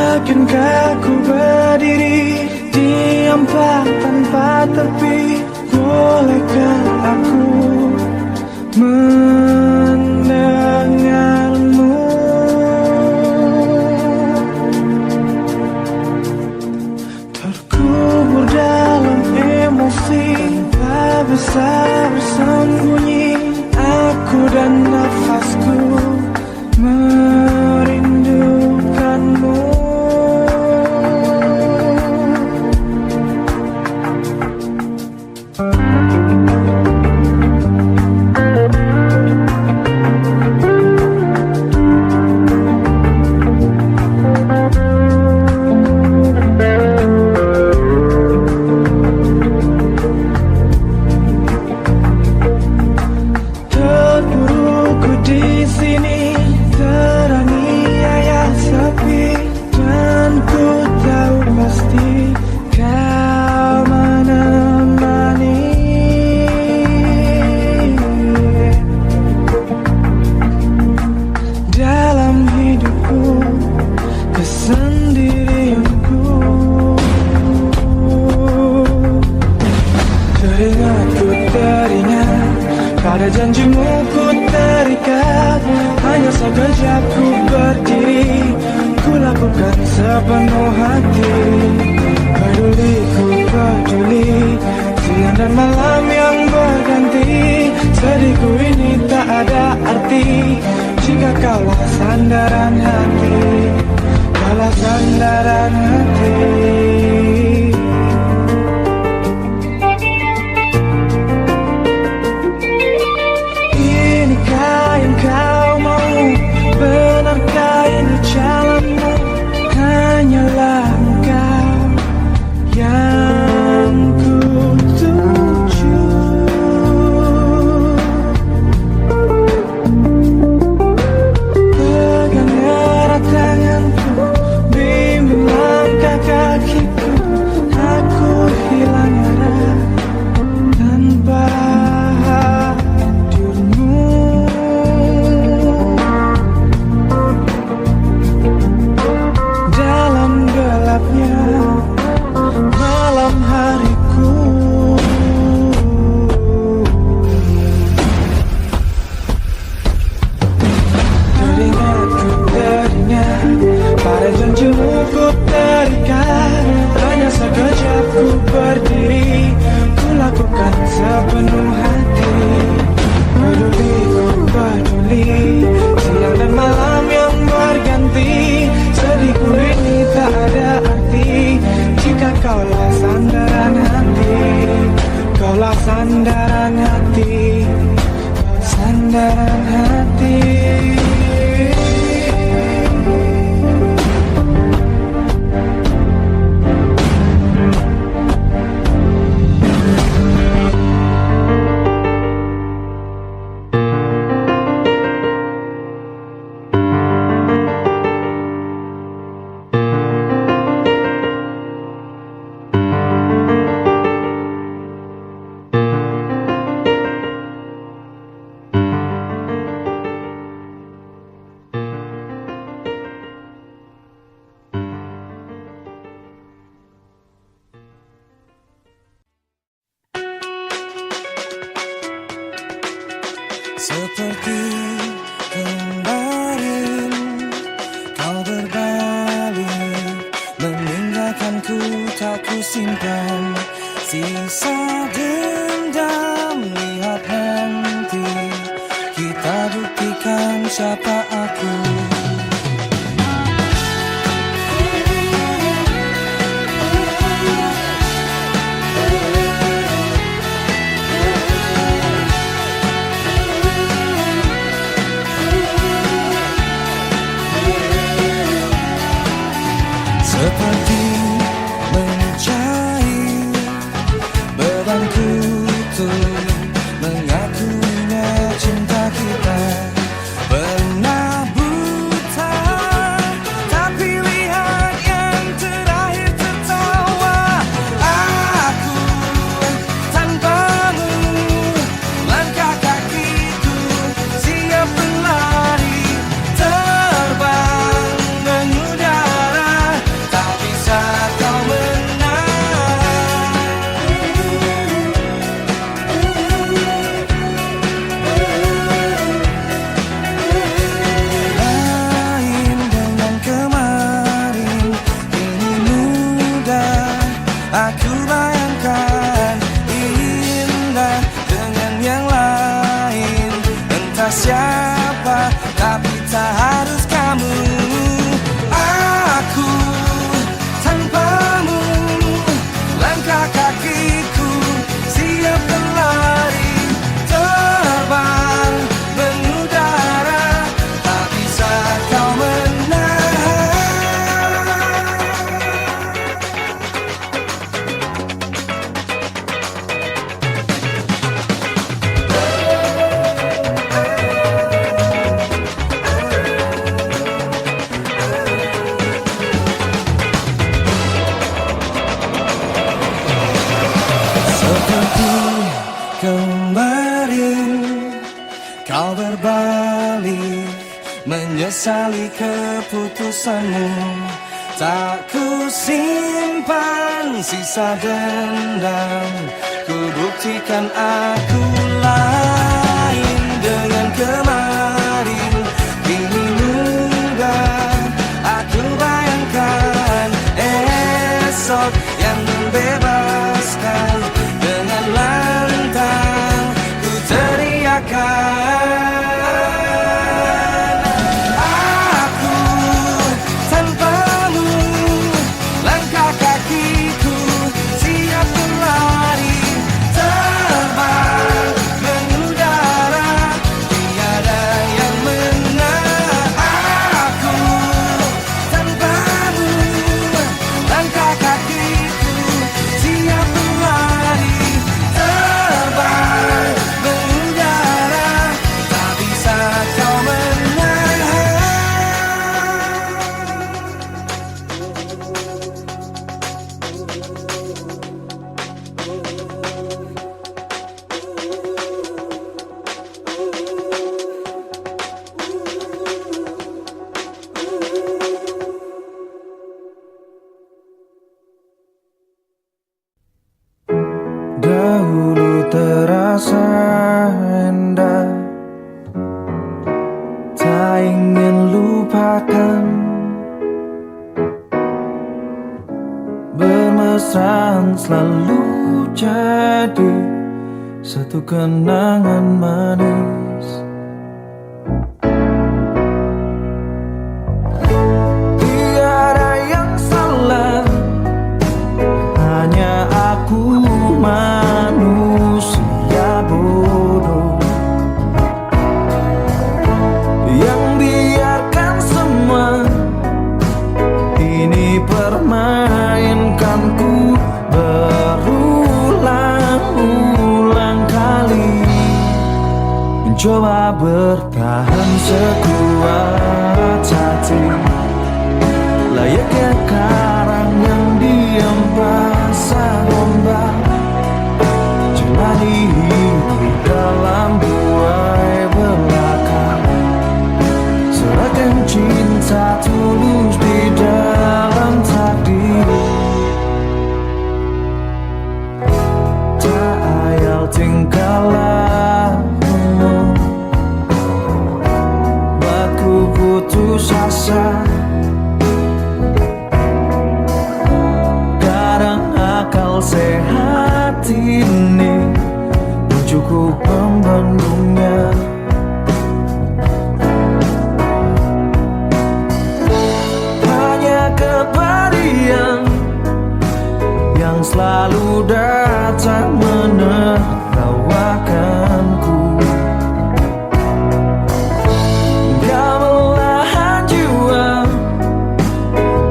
Yakinkah ku berdiri diam tanpa tepi? Bolehkah aku mendengarmu? Terkubur dalam emosi, tak bisa bersembunyi. Aku dan nafasku merindukanmu. Pada janjimu ku terikat, hanya sekejap ku berdiri, ku lakukan sepenuh hati. Peduli ku peduli, siang dan malam yang berganti. Sedihku ini tak ada arti jika kaulah sandaran hati, kaulah sandaran hati. Kau mau, benarkah ini jalanmu? Hanyalah engkau yang ku tuju. Pegang erat tanganku, bimbing langkah kakiku. Aku hilang arah tanpa malam hariku. Teringatku teringat, pada janjimu ku terikat, hanya sekejap ku berdiri, ku lakukan sepenuh hati. Peduli ku peduli, siang dan malam yang berganti. Sedihku ini tak ada arti jika kaulah sandaran hati, kaulah sandaran hati, sandaran hati. Seperti kemarin kau berbalik, meninggalkanku tak ku simpan sisa dendam. Lihat nanti kita buktikan siapa aku. Seperti mencair bebanku tuh mengakuinya, cinta kita pernah buta, tapi lihat yang terakhir tertawa. Aku tanpamu, langkah kakiku siap berlari, terbang mengudara. keputusanmu. Tak ku simpan sisa dendam, ku buktikan aku lain dengan kemarin. Kini mudah aku bayangkan esok yang membebaskan. Dengan lantang ku teriakan, dahulu terasa indah, tak ingin lupakan. Bermesraan selalu jadi satu kenangan manis. Tiada yang salah, hanya aku manusia bodoh yang biarkan semua ini permainkanku berulang-ulang kali. Mencoba bertahan sekuat hati, layaknya karang yang diam pasang ombak. Jalani hidup dalam buai belaka, serahkan cinta tulus di dalam takdir. Tak ayal tingkah lakumu, buatku putus asa. Kadang akal sehat ini cukup membendungnya. Hanya kepedihan yang selalu datang menertawakanku. Kau belahan jiwa,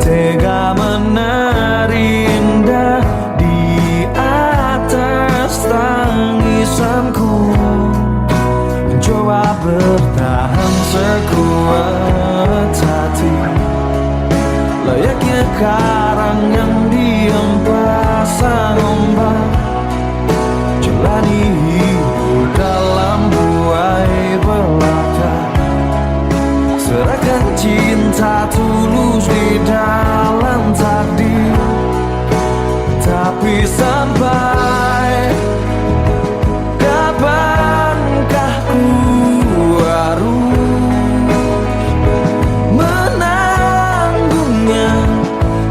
tega menari indah di atas tangisanku. Mencoba bertahan sekuat hati, layaknya karang yang diam pasang ombak. Jalani hidup dalam buai belaka, serahkan cinta tulus di dalam takdir. Tapi sampai kapankah ku harus menanggungnya,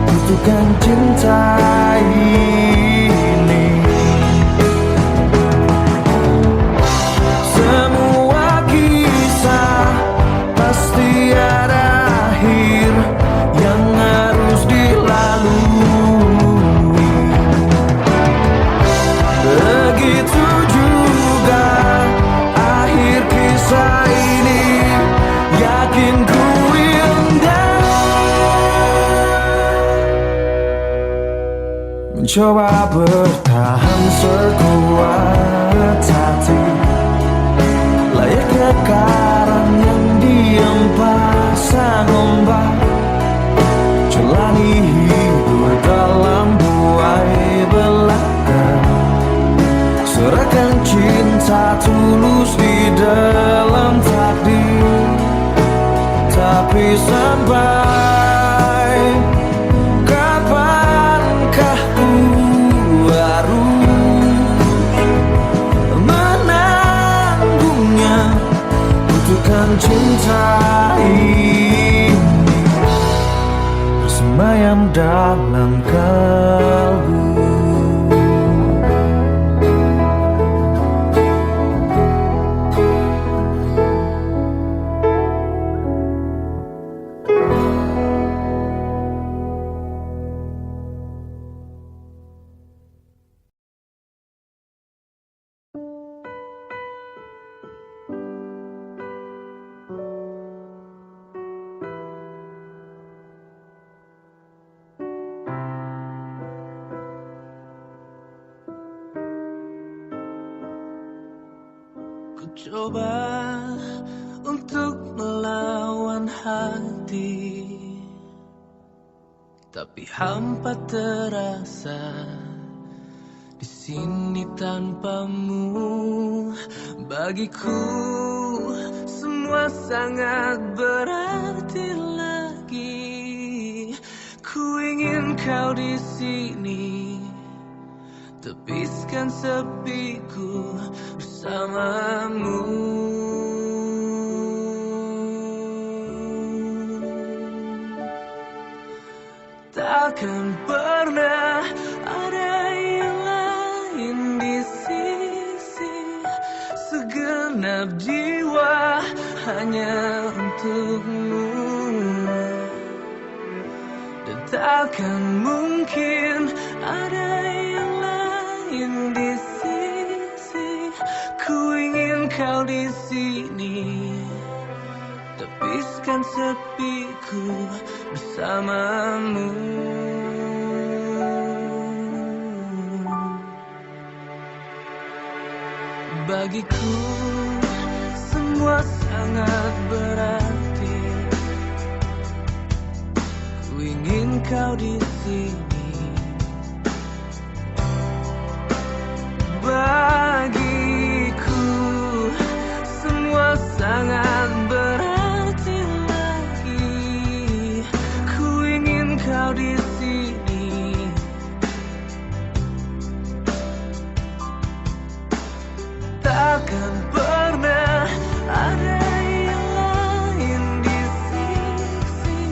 butuhkan cinta ini. Semua kisah pasti ada akhir yang harus dilalui. Begitu juga akhir kisah ini, yakin ku indah. Mencoba bertahan sekuat hati, layaknya karang yang diam pasang ombak. Jalani hidup dalam buai belaka, serahkan cinta tulus di dalam takdir. Tapi sampai Keramaian dalam kalbu. Coba untuk melawan hati, tapi hampa terasa di sini tanpamu. Bagiku semua sangat berarti lagi. Ku ingin kau di sini, tepiskan sepiku bersamamu. Takkan pernah ada yang lain di sisi. Segenap jiwa hanya untukmu. Dan takkan mungkin ada yang lain di sisi. Ku ingin kau di sini, tepiskan sepiku bersamamu. Bagiku semua sangat berarti. Ku ingin kau di sini. Bagiku semua sangat berarti lagi. Ku ingin kau di sini. Takkan pernah ada yang lain di sisi.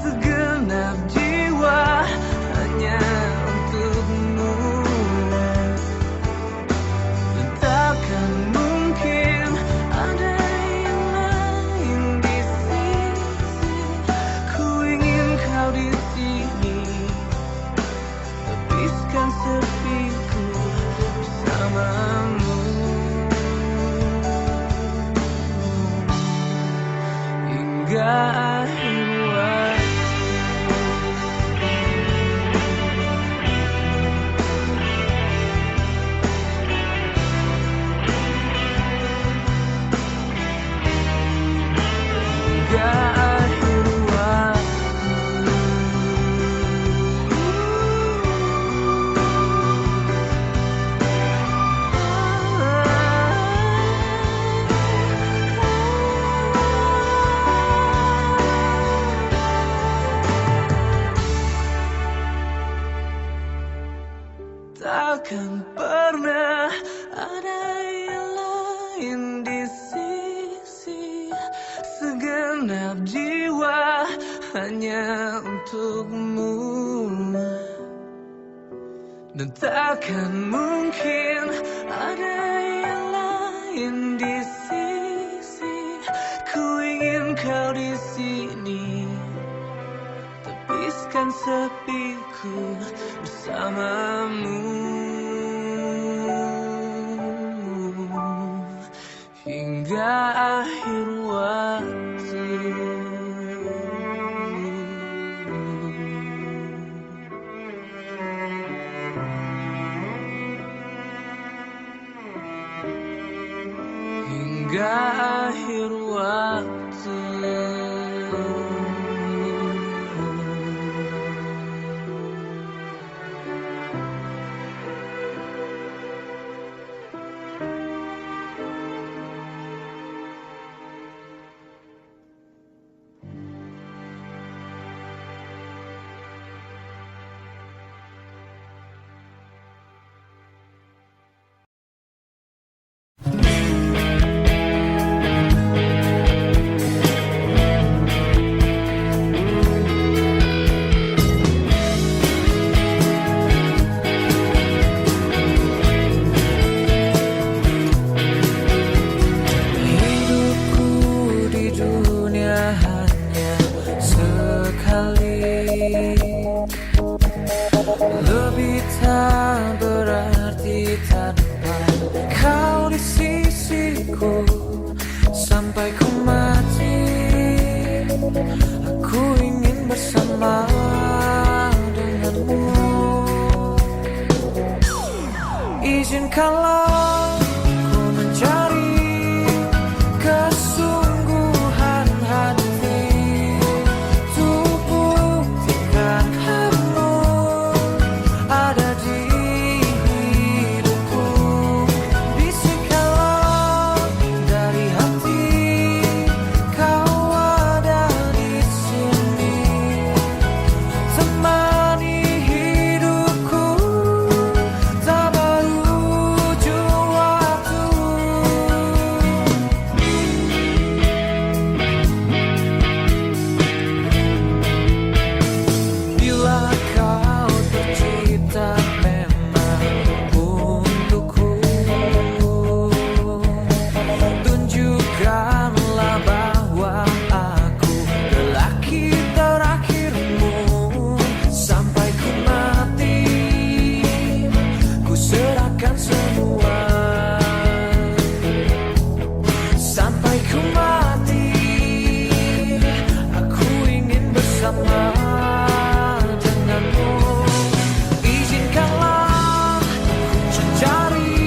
Segenap jiwa hanya untukmu. Dan takkan mungkin ada yang lain di sisi. Ku ingin kau di sini, tepiskan sepiku bersamamu. Hingga akhir takkan pernah ada yang lain di sisi. Segenap jiwa hanya untukmu. Dan takkan mungkin ada yang lain di sisi. Ku ingin kau di sini, tepiskan sepiku bersamamu. Hingga akhir waktu. Hingga akhir waktu. Lebih tak berarti tanpa kau di sisiku. Sampai ku mati, aku ingin bersama denganmu. Izinkanlah ku mencari kesungguhan hati untuk buktikan kamu ada di hidupku. Bisikanlah dari hati kau ada di sini, temani hidupku tak berujung waktu. Bila kau tercipta memang untukku, tunjukkanlah bahwa aku lelaki terakhirmu. Sampai ku mati, ku serahkan semua. Sampai ku mati, aku ingin bersama denganmu. Izinkanlah ku cari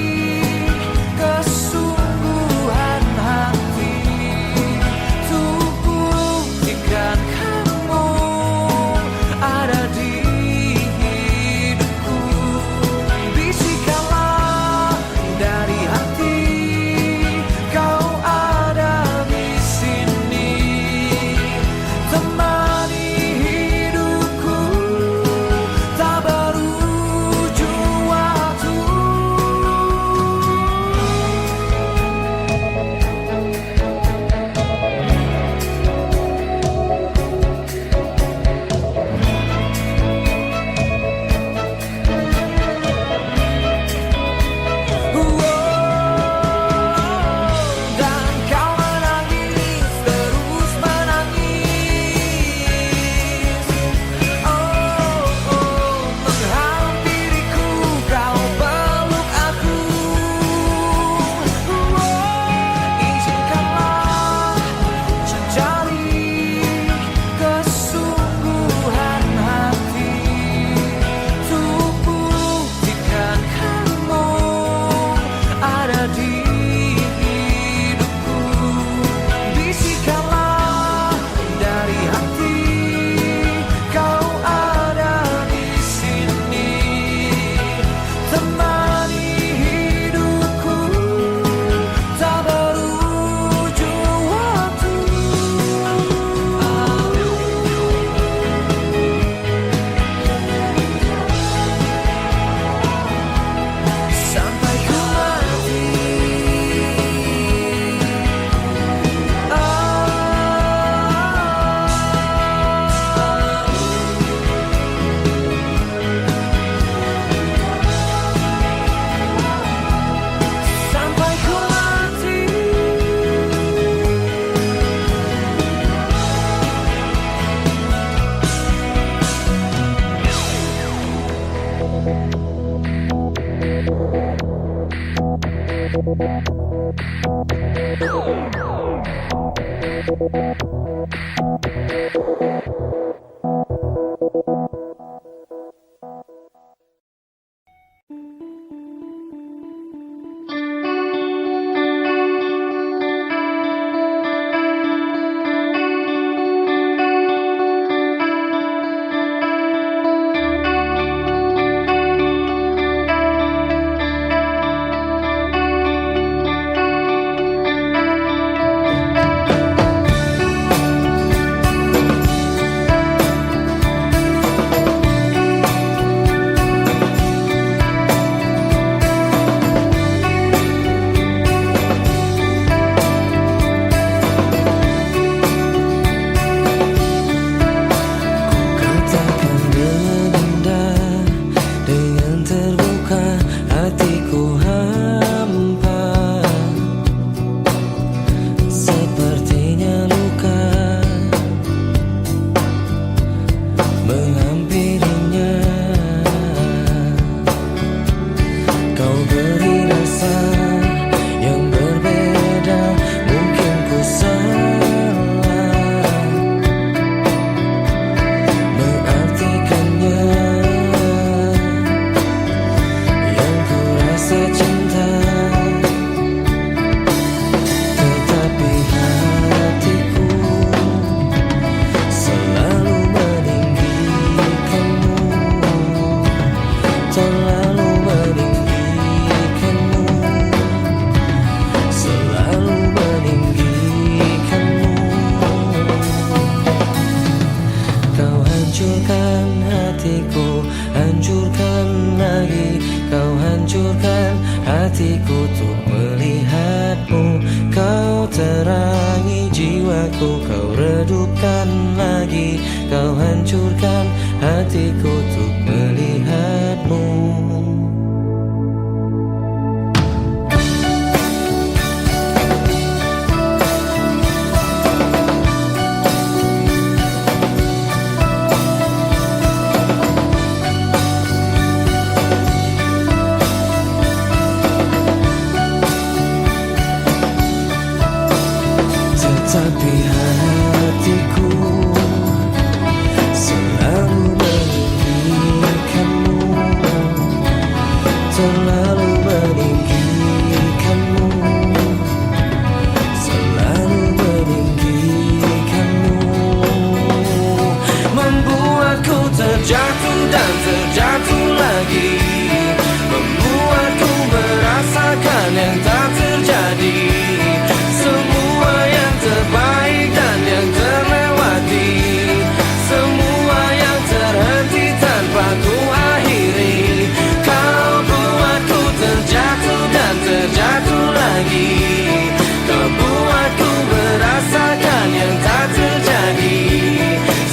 kesungguhan hati untuk buktikan kamu ada di hidupku. Bisikanlah dari hati kau ada di sini, temani hidupku tak berujung waktu. Dan kau menangis, terus menangis. Menghampiriku, kau peluk aku. Izinkanlah mencari kesungguhan hati untuk buktikan kamu ada di hidupku. Bisikanlah dari hati kau ada di sini, temani hidupku tak berujung waktu. Sampai ku mati, sampai ku mati. hancurkan hatiku, hancurkan lagi. Kau hancurkan hatiku untuk melihatmu. Kau terangi jiwaku, kau redupkan lagi. Kau hancurkan hatiku untuk melihatmu. Tapi hatiku selalu meninggikanmu, selalu meninggikanmu, selalu meninggikanmu. Membuatku terjatuh dan terjatuh lagi, membuatku merasakan yang tak terjadi. Semua yang terbaik dan yang terlewati, semua yang terhenti tanpa ku akhiri. Kau buatku terjatuh dan terjatuh lagi, kau buatku merasakan yang tak terjadi.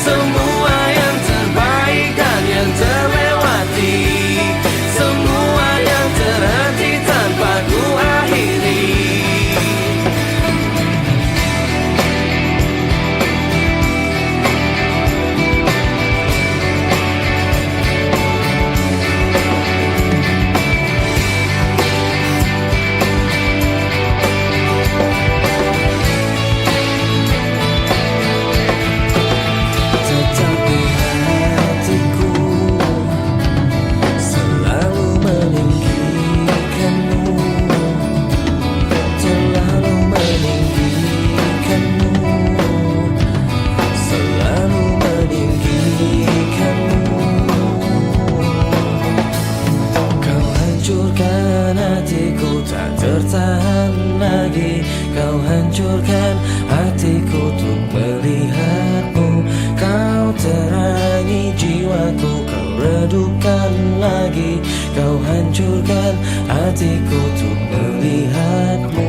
Semua yang terbaik dan yang terlewati, semua yang terhenti tanpa ku akhiri. Tertahan lagi, kau hancurkan hatiku untuk melihatmu. Kau terangi jiwaku, kau redupkan lagi. Kau hancurkan hatiku untuk melihatmu.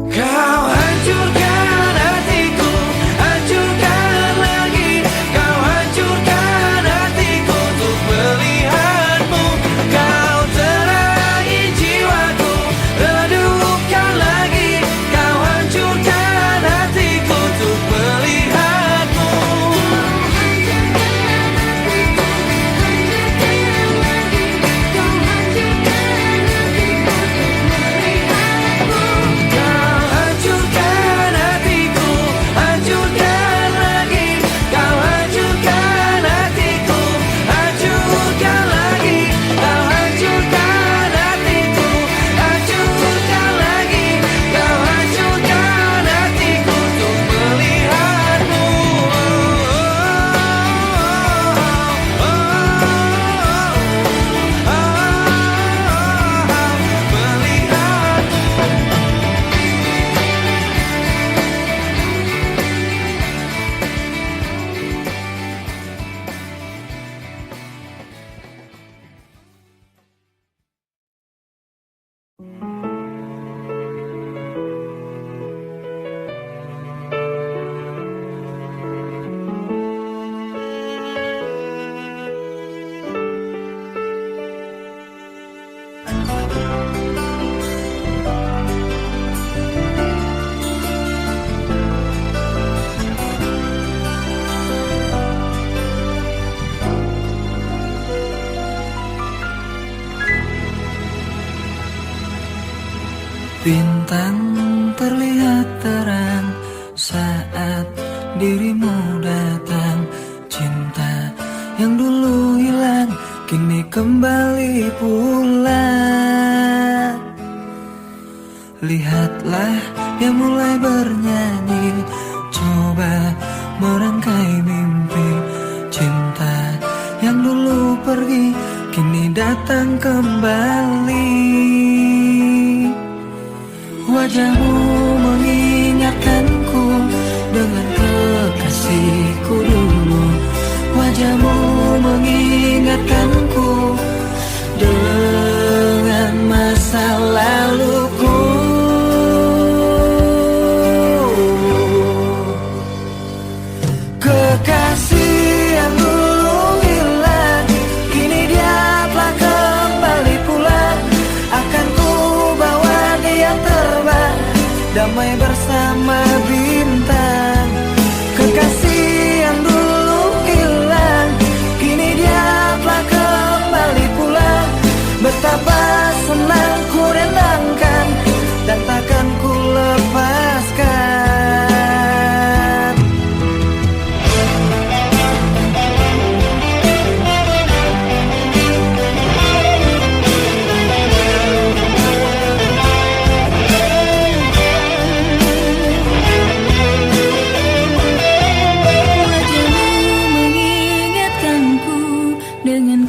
Kau hancurkan hatiku, hancurkan lagi. Kau hancurkan hatiku untuk melihatmu. Kau terangi jiwaku, redupkan lagi. Kau hancurkan hatiku untuk melihatmu. Bintang terlihat terang saat dirimu datang. Cinta yang dulu hilang kini kembali pulang. Lihatlah dia mulai bernyanyi, coba merangkai mimpi. Cinta yang dulu pergi kini datang kembali. Wajahmu mengingatkanku dengan kekasihku dulu. Wajahmu mengingatkanku dengan masa laluku. Kekasih yang dulu hilang, kini dia telah kembali pulang. Akan ku bawa dia terbang, damai bersama bintang. Kekasih yang dulu hilang, kini dia telah kembali pulang. Betapa senang ku rendangkan dan takkan ku lepaskan.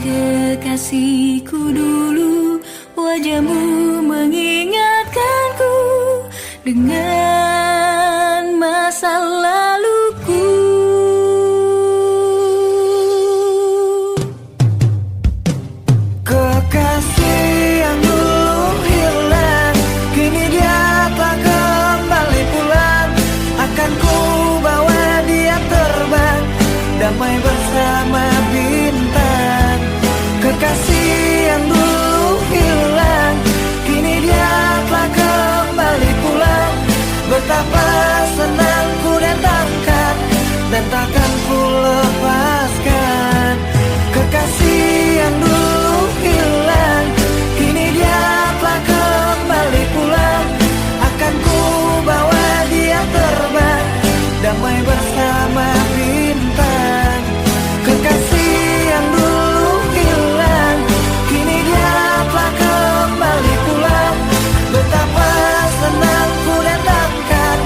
Kekasihku dulu, wajahmu mengingatkanku dengan masa laluku. Kekasih yang dulu hilang, kini dia telah kembali pulang. Akan ku bawa dia terbang, damai bersama bintang. Kekasih yang dulu hilang, kini dia telah kembali pulang. Betapa senang ku datangkan dan takkan ku lepaskan. Kekasih yang dulu hilang, kini dia telah kembali pulang. Akan ku bawa dia terbang, damai bersama bintang. Kekasih yang dulu hilang, kini dia telah kembali pulang. Betapa senang ku datangkan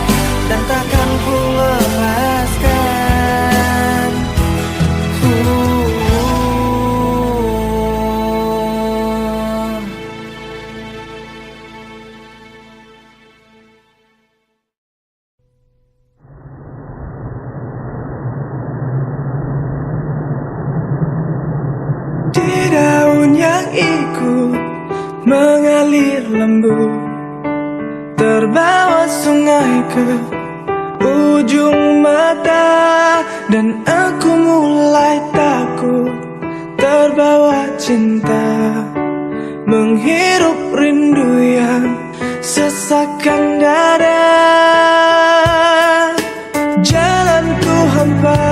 dan takkan ku lepaskan. Di daun yang ikut mengalir lembut, terbawa sungai ke ujung mata. Dan aku mulai takut, terbawa cinta, menghirup rindu yang sesakkan dada. Jalanku hampa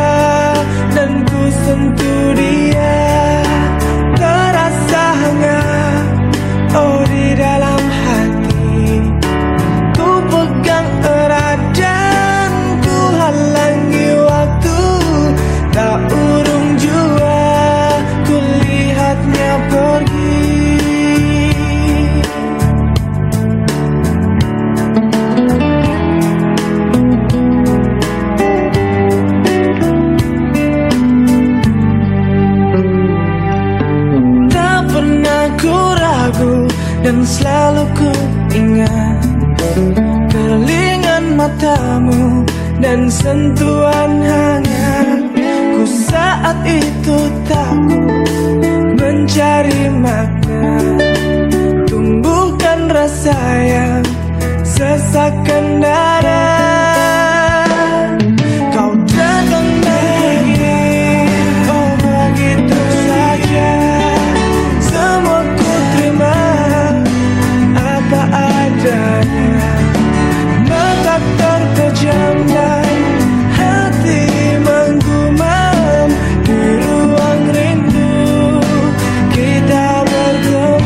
dan ku sentuh dia, terasa hangat, oh di dalam hati. Ku pegang erat dan ku halangi waktu, tak urung jua ku lihatnya pergi. Dan selalu ku ingat kerlingan matamu dan sentuhan hangat. Ku saat itu takut mencari makna, tumbuhkan rasa yang sesakkan dada. Kau datang lagi, oh begitu saja. Semua ku terima apa adanya. Mata terpejam dan hati menggumam. Di ruang rindu kita bertemu.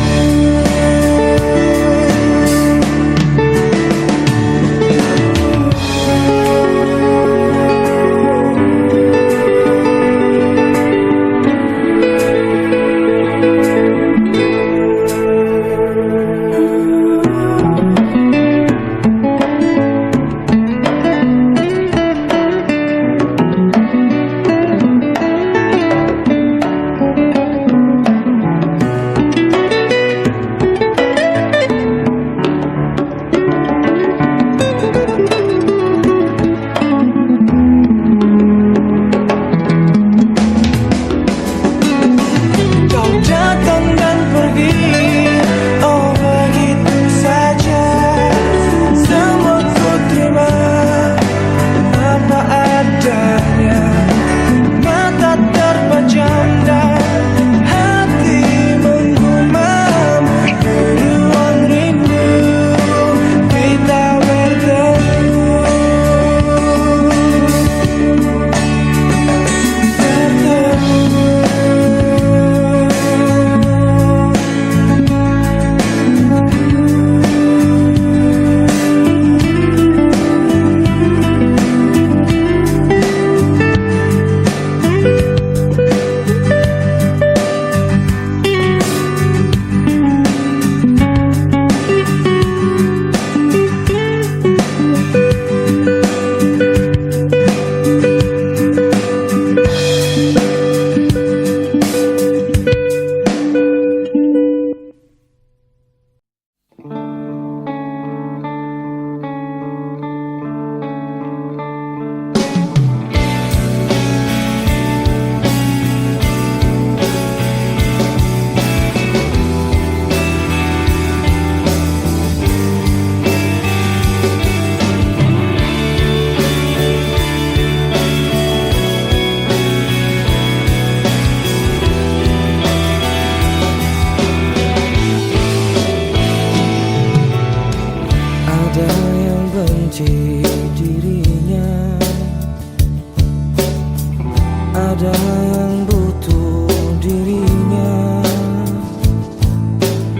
ada yang butuh dirinya,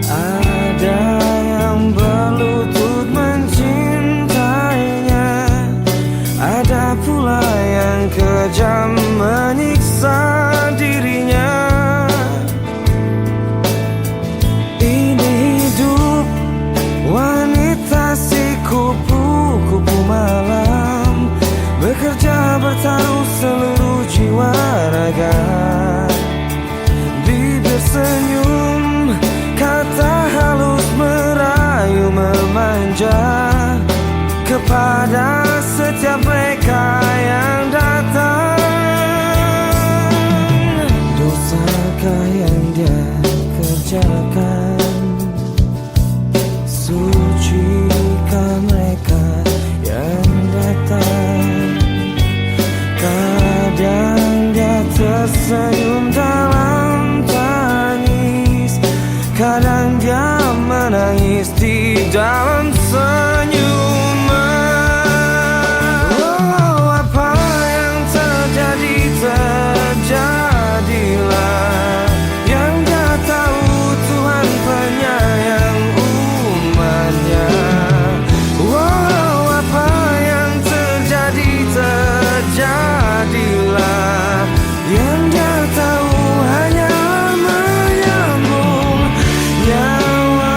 ada yang berlutut mencintainya, ada pula yang kejam menyiksa dirinya. Ini hidup wanita si kupu-kupu malam, bekerja bertaruh seluruh jiwa raga. Bibir senyum, kata halus merayu memanja kepada setiap mereka yang datang. Dosakah yang dia kerjakan? Sucikah mereka yang datang? Kadang dia tersenyum dalam tangis, kadang dia menangis di dalam senyuman. Oh, apa yang terjadi, terjadilah. Yang dia tahu Tuhan penyayang umatnya. Oh, apa yang terjadi, terjadilah. Yang dia tahu hanya menyambung nyawa.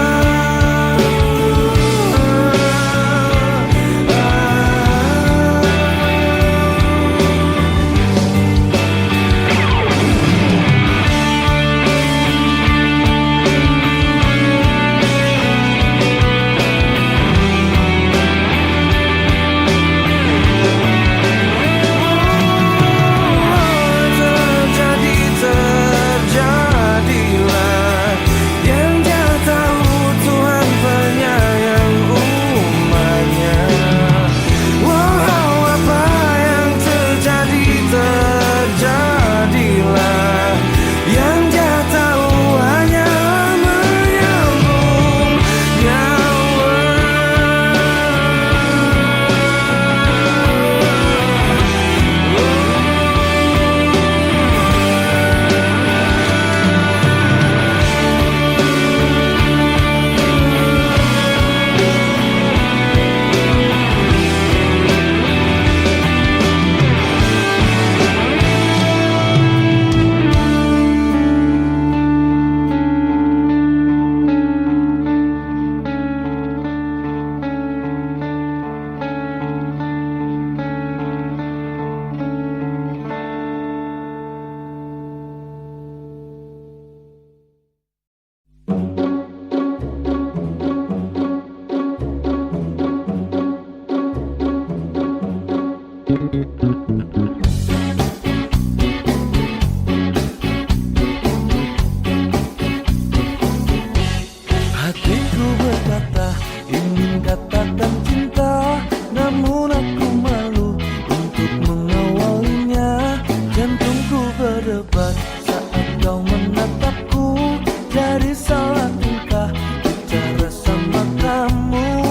Hatiku berkata ingin katakan cinta, namun aku malu untuk mengawalinya. Jantungku berdebar saat kau menatapku, dari salah tingkah bicara sama kamu.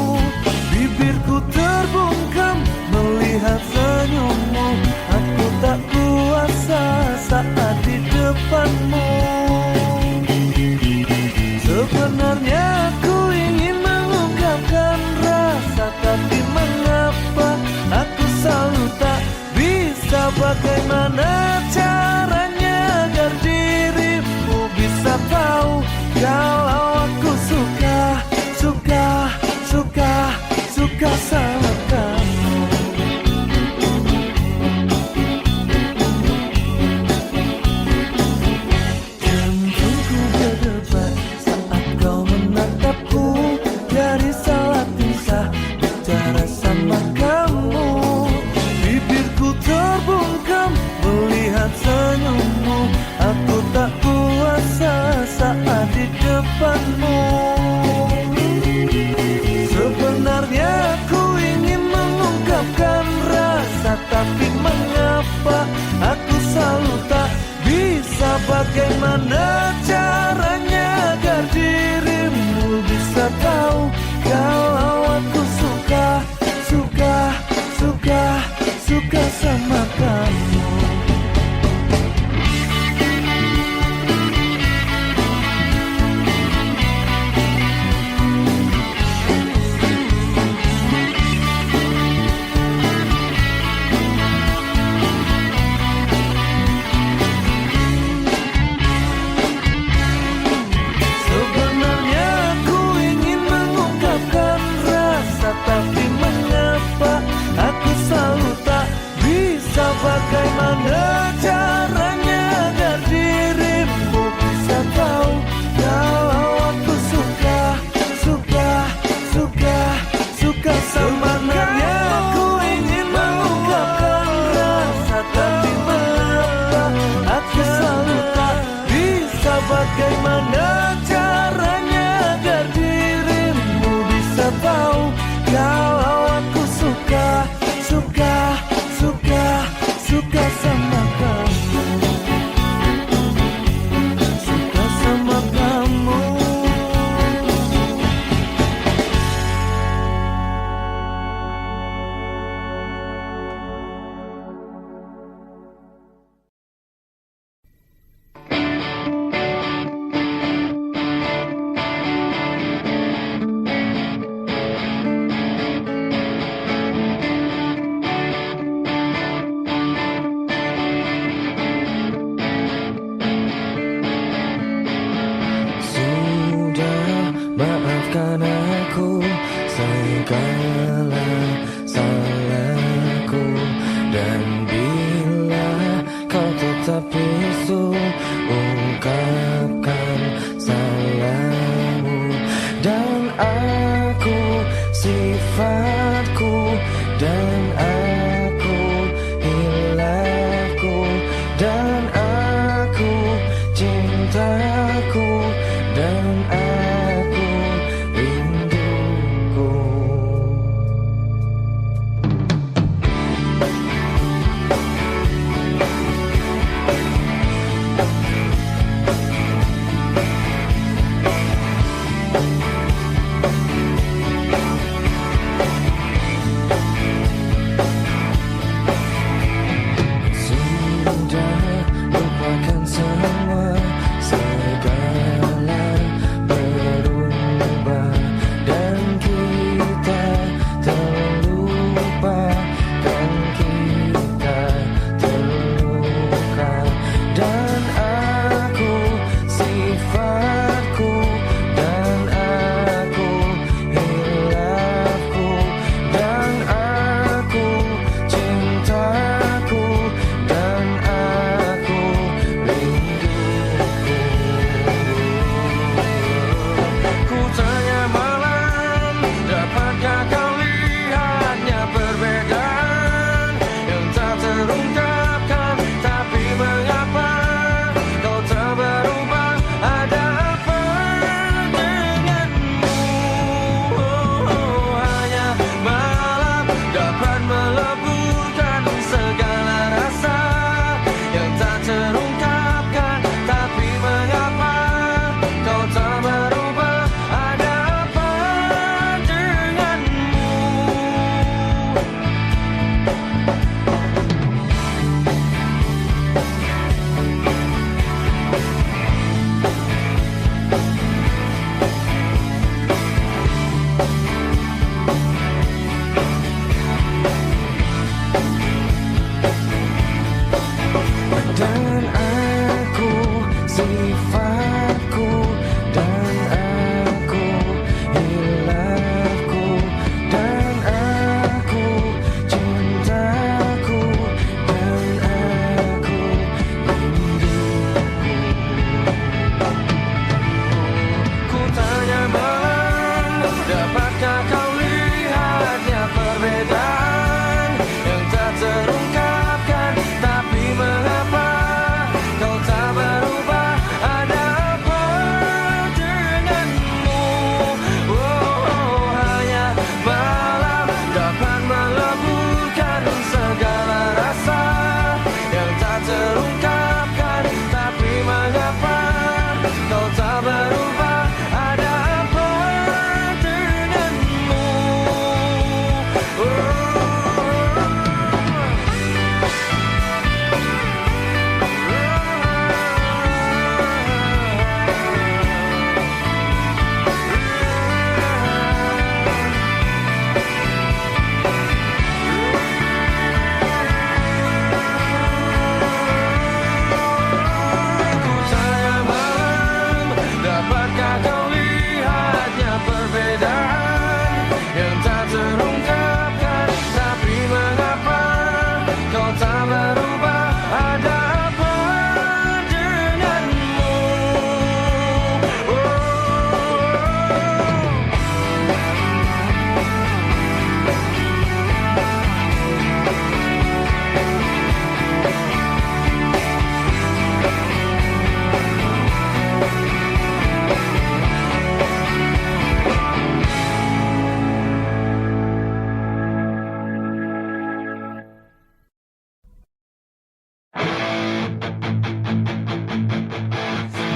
Bibirku terbungkam melihat senyummu, aku tak kuasa saat di depanmu. Sebenarnya aku ingin mengungkapkan rasa, tapi mengapa aku selalu tak bisa. Bagaimana caranya agar dirimu bisa tahu kalau aku suka sama kamu. Jantungku berdebar saat kau menatapku, dari salah tingkah bicara sama kamu. Bibirku terbungkam melihat Bagaimana caranya agar dirimu bisa tahu kalau aku suka, suka, suka, suka sama sebenarnya aku ingin mengungkapkan rasa, tapi mengapa aku selalu tak bisa. Bagaimana caranya agar dirimu bisa tahu kalau aku suka, suka, suka, suka sama kamu, suka sama kamu.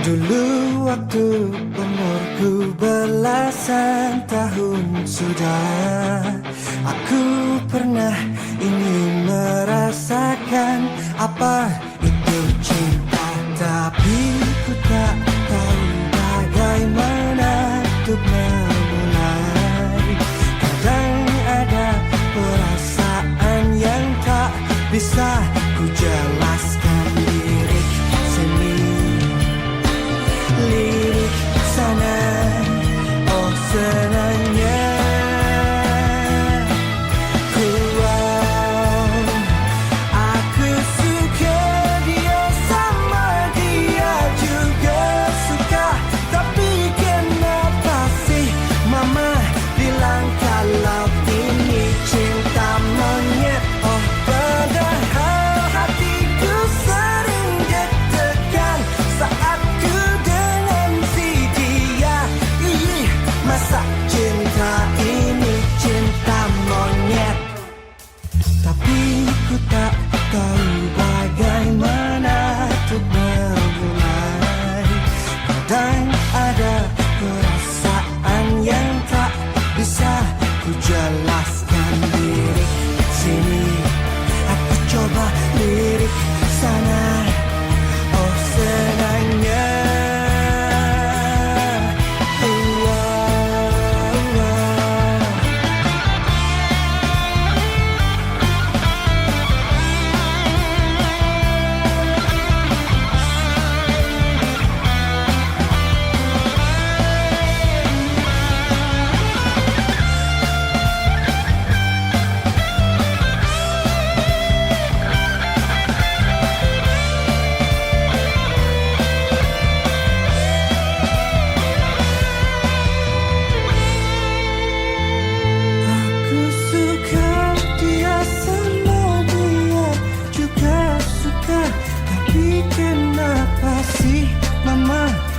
Dulu waktu umurku belasan tahun sudah, aku pernah ingin merasakan apa itu cinta. Tapi ku tak tahu bagaimana untuk memulai. Kadang ada perasaan yang tak bisa ku jelaskan. Lirik sini, lirik sana, oh senangnya ku suka dia sama dia juga suka. Tapi kenapa sih mama bilang kalau ini cinta monyet? Oh padahal hatiku sering deg-degan saat ku dengan si dia. Ih, masa cinta ini cinta monyet? Tapi ku tak tahu bagaimana untuk memulai. Kadang ada perasaan yang tak bisa ku jelaskan. Lirik sini, aku coba lirik sana, oh senangnya.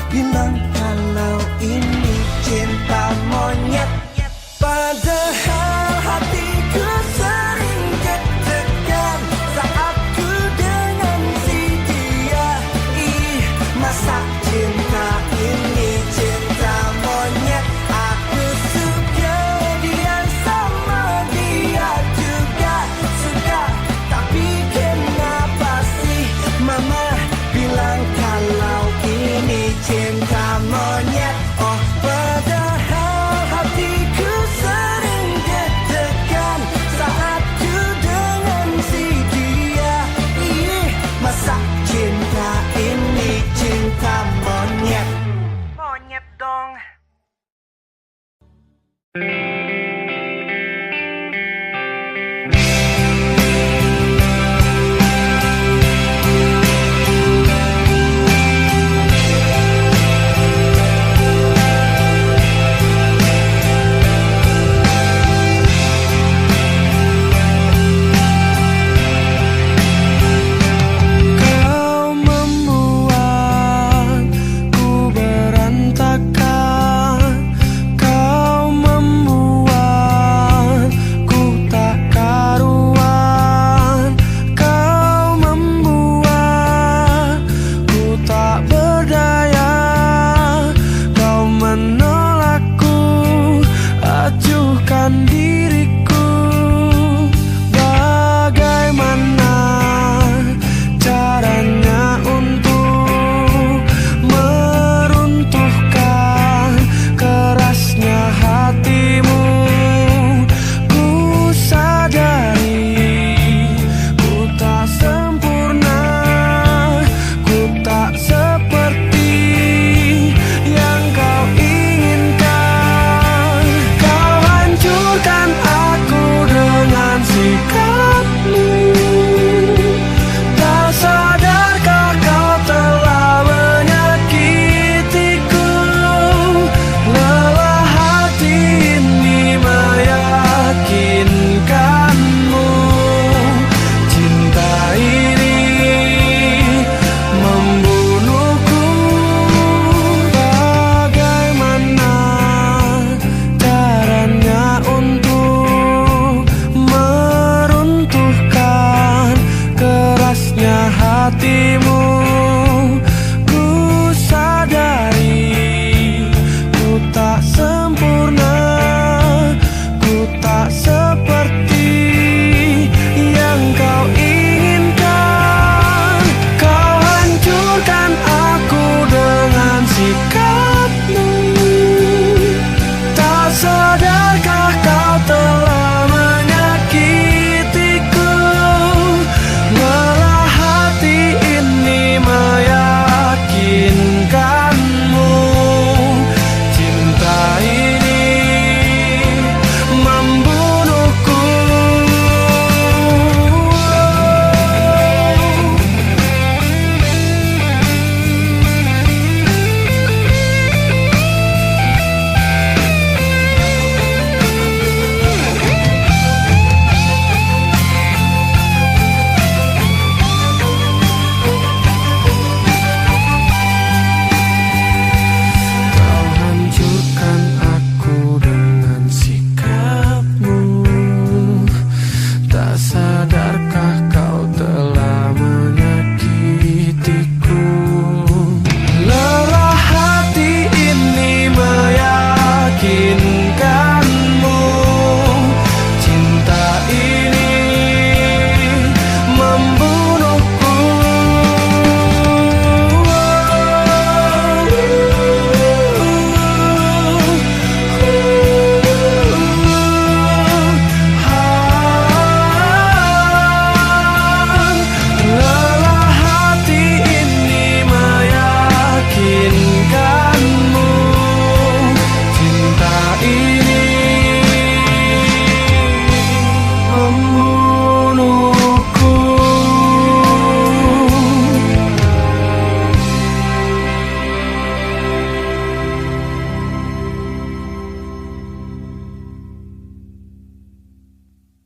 Bilang kalau ini cinta monyet. Padahal hatiku sering deg-degan saat ku dengan si dia. Ih, masa cinta ini cinta monyet? Aku suka dia sama dia juga suka. Tapi kenapa sih mama bilang kalau ini cinta monyet? Oh padahal hatiku sering deg-degan saat ku dengan si dia. Ih, masa cinta ini cinta monyet? Monyet dong. hatimu.